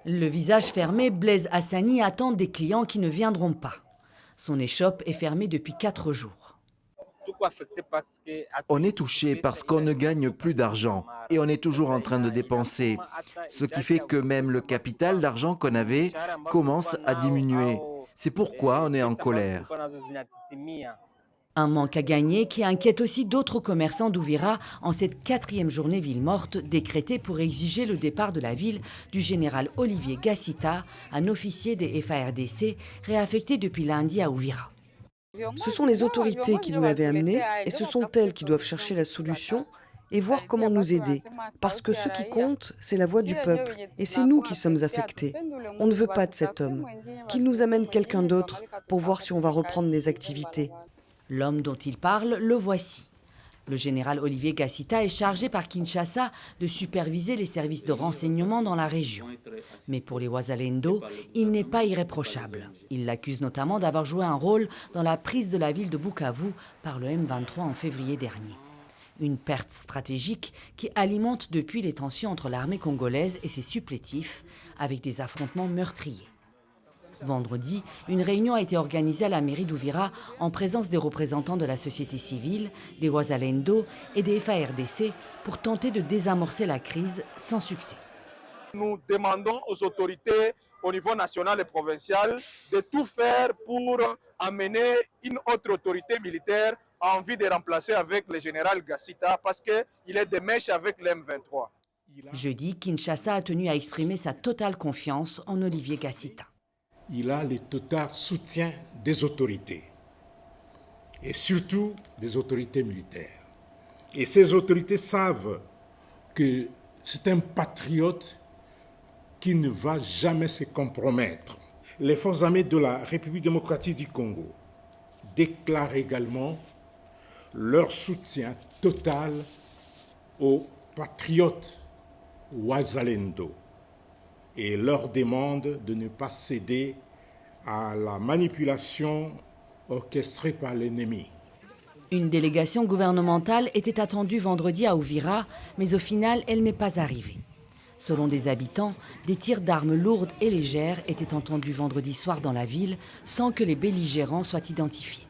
Le visage fermé, Blaise Hassani attend des clients qui ne viendront pas. Son échoppe est fermée depuis 4 jours. On est touché parce qu'on ne gagne plus d'argent et on est toujours en train de dépenser. Ce qui fait que même le capital d'argent qu'on avait commence à diminuer. C'est pourquoi on est en colère. Un manque à gagner qui inquiète aussi d'autres commerçants d'Ouvira en cette 4e journée ville morte décrétée pour exiger le départ de la ville du général Olivier Gassita, un officier des FARDC réaffecté depuis lundi à Ouvira. Ce sont les autorités qui nous l'avaient amené et ce sont elles qui doivent chercher la solution et voir comment nous aider. Parce que ce qui compte, c'est la voix du peuple et c'est nous qui sommes affectés. On ne veut pas de cet homme. Qu'il nous amène quelqu'un d'autre pour voir si on va reprendre les activités. L'homme dont il parle, le voici. Le général Olivier Gassita est chargé par Kinshasa de superviser les services de renseignement dans la région. Mais pour les Wazalendo, il n'est pas irréprochable. Il l'accuse notamment d'avoir joué un rôle dans la prise de la ville de Bukavu par le M23 en février dernier. Une perte stratégique qui alimente depuis les tensions entre l'armée congolaise et ses supplétifs, avec des affrontements meurtriers. Vendredi, une réunion a été organisée à la mairie d'Ouvira en présence des représentants de la société civile, des Wazalendo et des FARDC pour tenter de désamorcer la crise sans succès. Nous demandons aux autorités au niveau national et provincial de tout faire pour amener une autre autorité militaire à envie de remplacer avec le général Gassita parce qu'il est de mèche avec l'M23. Jeudi, Kinshasa a tenu à exprimer sa totale confiance en Olivier Gassita. Il a le total soutien des autorités, et surtout des autorités militaires. Et ces autorités savent que c'est un patriote qui ne va jamais se compromettre. Les forces armées de la République démocratique du Congo déclarent également leur soutien total aux patriotes Wazalendo et leur demande de ne pas céder à la manipulation orchestrée par l'ennemi. Une délégation gouvernementale était attendue vendredi à Ouvira, mais au final, elle n'est pas arrivée. Selon des habitants, des tirs d'armes lourdes et légères étaient entendus vendredi soir dans la ville sans que les belligérants soient identifiés.